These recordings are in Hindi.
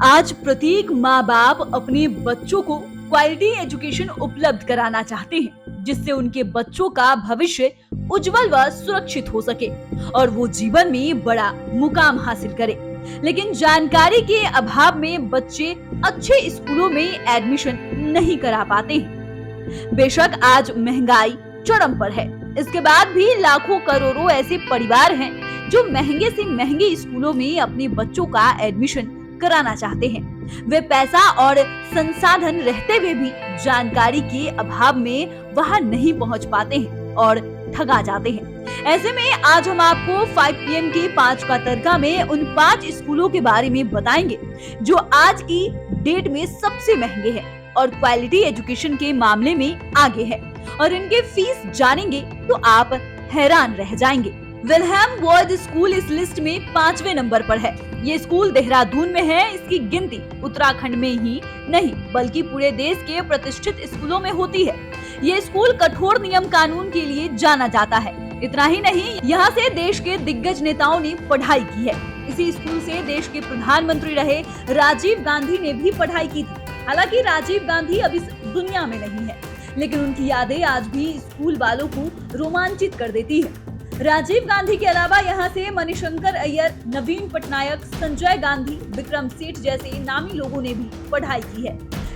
आज प्रत्येक माँ बाप अपने बच्चों को क्वालिटी एजुकेशन उपलब्ध कराना चाहते हैं, जिससे उनके बच्चों का भविष्य उज्जवल व सुरक्षित हो सके और वो जीवन में बड़ा मुकाम हासिल करे। लेकिन जानकारी के अभाव में बच्चे अच्छे स्कूलों में एडमिशन नहीं करा पाते हैं। बेशक आज महंगाई चरम पर है, इसके बाद भी लाखों करोड़ों ऐसे परिवार हैं जो महंगे से महंगे स्कूलों में अपने बच्चों का एडमिशन कराना चाहते हैं। वे पैसा और संसाधन रहते हुए भी जानकारी के अभाव में वहां नहीं पहुंच पाते हैं और ठगा जाते हैं। ऐसे में आज हम आपको 5 PM के 5 का तड़का में उन 5 स्कूलों के बारे में बताएंगे जो आज की डेट में सबसे महंगे हैं और क्वालिटी एजुकेशन के मामले में आगे है, और इनके फीस जानेंगे तो आप हैरान रह जाएंगे। विल्हेम वॉर्ड स्कूल इस लिस्ट में 5वें नंबर पर है। ये स्कूल देहरादून में है। इसकी गिनती उत्तराखंड में ही नहीं बल्कि पूरे देश के प्रतिष्ठित स्कूलों में होती है। ये स्कूल कठोर नियम कानून के लिए जाना जाता है। इतना ही नहीं, यहाँ से देश के दिग्गज नेताओं ने पढ़ाई की है। इसी स्कूल से देश के प्रधानमंत्री रहे राजीव गांधी ने भी पढ़ाई की थी। हालांकि राजीव गांधी अब इस दुनिया में नहीं है, लेकिन उनकी यादें आज भी स्कूल वालों को रोमांचित कर देती है। राजीव गांधी के अलावा यहाँ से मणिशंकर अय्यर, नवीन पटनायक, संजय गांधी, विक्रम सेठ जैसे नामी लोगों ने भी पढ़ाई की है।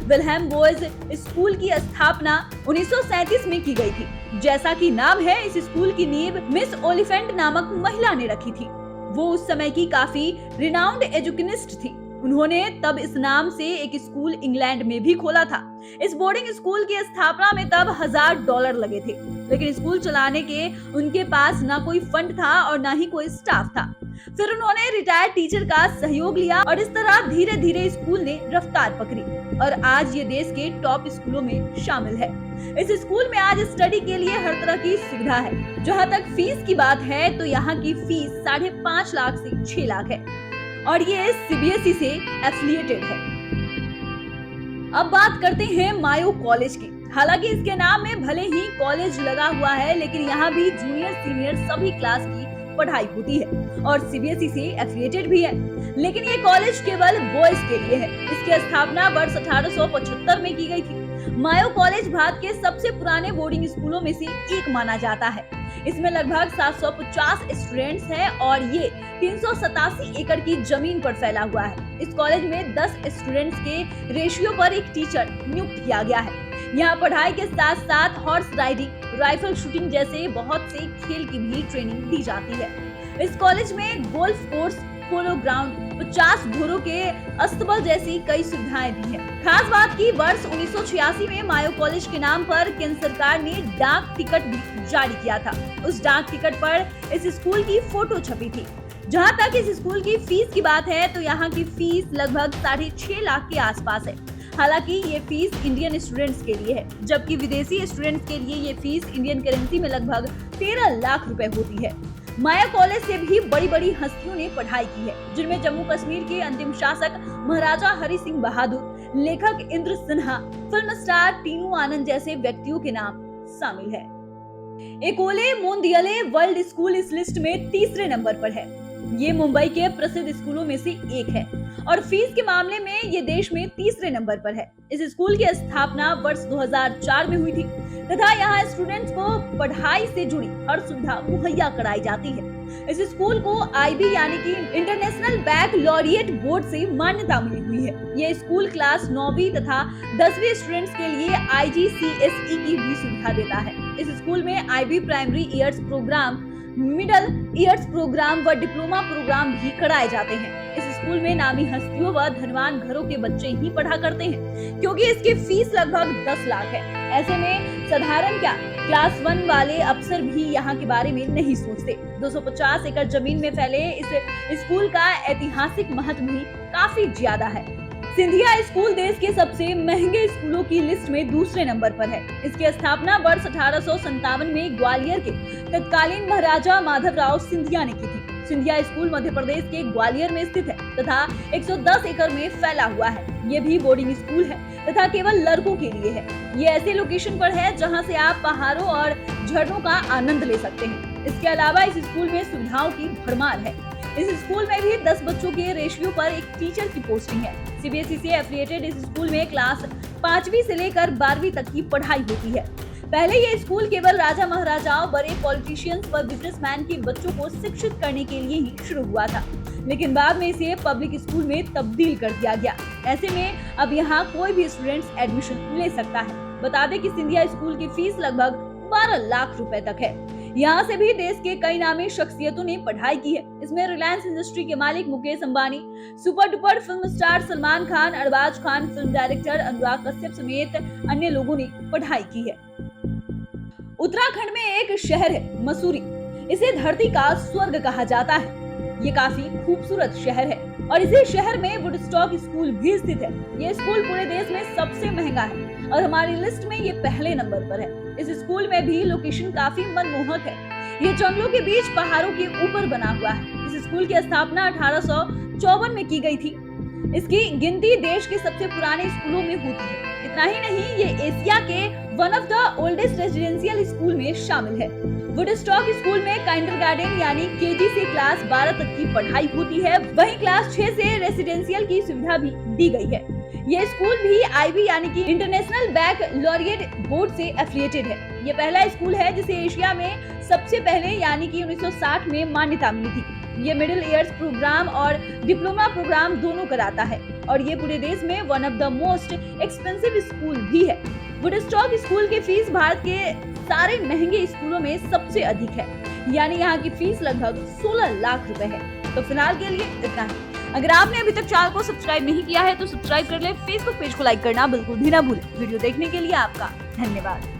विल्हेम बॉयज स्कूल की स्थापना 1937 में की गई थी। जैसा कि नाम है, इस स्कूल की नींव मिस ओलिफेंट नामक महिला ने रखी थी। वो उस समय की काफी रिनाउंड एजुकेनिस्ट थी। उन्होंने तब इस नाम से एक स्कूल इंग्लैंड में भी खोला था। इस बोर्डिंग स्कूल की स्थापना में तब $1000 लगे थे, लेकिन स्कूल चलाने के उनके पास ना कोई फंड था और ना ही कोई स्टाफ था। फिर उन्होंने रिटायर्ड टीचर का सहयोग लिया और इस तरह धीरे धीरे स्कूल ने रफ्तार पकड़ी और आज ये देश के टॉप स्कूलों में शामिल है। इस स्कूल में आज स्टडी के लिए हर तरह की सुविधा है। जहाँ तक फीस की बात है तो यहाँ की फीस 5.5 लाख से 6 लाख है और ये CBSE से एफिलिएटेड है। अब बात करते हैं मायो कॉलेज की। हालांकि इसके नाम में भले ही कॉलेज लगा हुआ है, लेकिन यहाँ भी जूनियर सीनियर सभी क्लास की पढ़ाई होती है और CBSE से एफिलिएटेड भी है। लेकिन ये कॉलेज केवल बॉयज के लिए है। इसकी स्थापना वर्ष 1875 में की गई थी। मायो कॉलेज भारत के सबसे पुराने बोर्डिंग स्कूलों में से एक माना जाता है। इसमें लगभग 750 स्टूडेंट्स हैं और ये 387 एकड़ की जमीन पर फैला हुआ है। इस कॉलेज में 10 स्टूडेंट्स के रेशियो पर एक टीचर नियुक्त किया गया है। यहाँ पढ़ाई के साथ साथ हॉर्स राइडिंग, राइफल शूटिंग जैसे बहुत से खेल की भी ट्रेनिंग दी जाती है। इस कॉलेज में गोल्फ कोर्स, पोलो ग्राउंड, 50 घोड़ों के अस्तबल जैसी कई सुविधाएं भी हैं। खास बात की वर्ष 1986 में मायो कॉलेज के नाम पर केंद्र सरकार ने डाक टिकट भी जारी किया था। उस डाक टिकट पर इस स्कूल की फोटो छपी थी। जहां तक इस स्कूल की फीस की बात है तो यहाँ की फीस लगभग 6.5 लाख के आसपास है। हालांकि ये फीस इंडियन स्टूडेंट्स के लिए है, जबकि विदेशी स्टूडेंट्स के लिए ये फीस इंडियन करेंसी में लगभग 13 लाख रुपए होती है। माया कॉलेज से भी बड़ी बड़ी हस्तियों ने पढ़ाई की है, जिनमें जम्मू कश्मीर के अंतिम शासक महाराजा हरि सिंह बहादुर, लेखक इंद्र सिन्हा, फिल्म स्टार टीनू आनंद जैसे व्यक्तियों के नाम शामिल है। एकोले मोंदियले वर्ल्ड स्कूल इस लिस्ट में 3रे नंबर पर है। ये मुंबई के प्रसिद्ध स्कूलों में से एक है और फीस के मामले में ये देश में 3रे नंबर पर है। इस स्कूल की स्थापना वर्ष 2004 में हुई थी तथा यहाँ स्टूडेंट्स को पढ़ाई से जुड़ी हर सुविधा मुहैया कराई जाती है। इस स्कूल को IB यानी कि इंटरनेशनल बैकलॉरिएट बोर्ड से मान्यता मिली हुई है। ये स्कूल क्लास 9वीं तथा 10वीं स्टूडेंट्स के लिए IGCSE की भी सुविधा देता है। इस स्कूल में IB primary years programme, middle years programme व डिप्लोमा प्रोग्राम भी कराए जाते हैं। इस स्कूल में नामी हस्तियों व धनवान घरों के बच्चे ही पढ़ा करते हैं, क्योंकि इसकी फीस लगभग 10 लाख है। ऐसे में साधारण क्या, क्लास 1 वाले अफसर भी यहाँ के बारे में नहीं सोचते। 250 एकड़ जमीन में फैले इस स्कूल का ऐतिहासिक महत्व भी काफी ज्यादा है। सिंधिया स्कूल देश के सबसे महंगे स्कूलों की लिस्ट में 2रे नंबर पर है। इसकी स्थापना वर्ष 1857 में ग्वालियर के तत्कालीन महाराजा माधवराव सिंधिया ने की थी। सिंधिया स्कूल मध्य प्रदेश के ग्वालियर में स्थित है तथा 110 एकड़ में फैला हुआ है। ये भी बोर्डिंग स्कूल है तथा केवल लड़कों के लिए है। ये ऐसे लोकेशन पर है जहां से आप पहाड़ों और झरनों का आनंद ले सकते हैं। इसके अलावा इस स्कूल में सुविधाओं की भरमार है। इस स्कूल में भी 10 बच्चों के रेशियो पर एक टीचर की पोस्टिंग है। सीबीएसई से एफिलिएटेड इस स्कूल में क्लास 5वीं से लेकर 12वीं तक की पढ़ाई होती है। पहले ये स्कूल केवल राजा महाराजाओं, बड़े पॉलिटिशियंस व बिजनेसमैन के बच्चों को शिक्षित करने के लिए ही शुरू हुआ था, लेकिन बाद में इसे पब्लिक स्कूल में तब्दील कर दिया गया। ऐसे में अब यहाँ कोई भी स्टूडेंट्स एडमिशन ले सकता है। बता दें कि सिंधिया स्कूल की फीस लगभग 12 लाख रुपए तक है। यहाँ से भी देश के कई नामी शख्सियतों ने पढ़ाई की है। इसमें रिलायंस इंडस्ट्री के मालिक Mukesh Ambani, super duper film star Salman Khan, Arbaaz Khan, film director Anurag Kashyap समेत अन्य लोगों ने पढ़ाई की है। उत्तराखंड में एक शहर है मसूरी। इसे धरती का स्वर्ग कहा जाता है। ये काफी खूबसूरत शहर है और इसी शहर में वुडस्टॉक स्कूल भी स्थित है। ये स्कूल पूरे देश में सबसे महंगा है और हमारी लिस्ट में ये पहले नंबर पर है। इस स्कूल में भी लोकेशन काफी मनमोहक है। ये जंगलों के बीच पहाड़ों के ऊपर बना हुआ है। इस स्कूल की स्थापना 1854 में की गई थी। इसकी गिनती देश के सबसे पुराने स्कूलों में होती है। इतना ही नहीं, ये एशिया के one of the oldest residential school में शामिल है। वुडस्टॉक स्कूल में किंडरगार्टन यानी केजी से क्लास 12 तक की पढ़ाई होती है। वहीं क्लास 6 से रेसिडेंशियल की सुविधा भी दी गई है। ये स्कूल भी आईबी यानी कि इंटरनेशनल बैकलॉरिएट बोर्ड से एफिलिएटेड है। ये पहला स्कूल है जिसे एशिया में सबसे पहले यानी कि 1960 में मान्यता मिली थी। ये मिडिल ईयर्स प्रोग्राम और डिप्लोमा प्रोग्राम दोनों कराता है और ये पूरे देश में one of the most expensive school भी है। वुडस्टॉक स्कूल की फीस भारत के सारे महंगे स्कूलों में सबसे अधिक है, यानी यहाँ की फीस लगभग 16 लाख रुपए है। तो फिलहाल के लिए इतना ही। अगर आपने अभी तक चैनल को सब्सक्राइब नहीं किया है तो सब्सक्राइब कर ले। फेसबुक पेज को लाइक करना बिल्कुल भी ना भूलें। वीडियो देखने के लिए आपका धन्यवाद।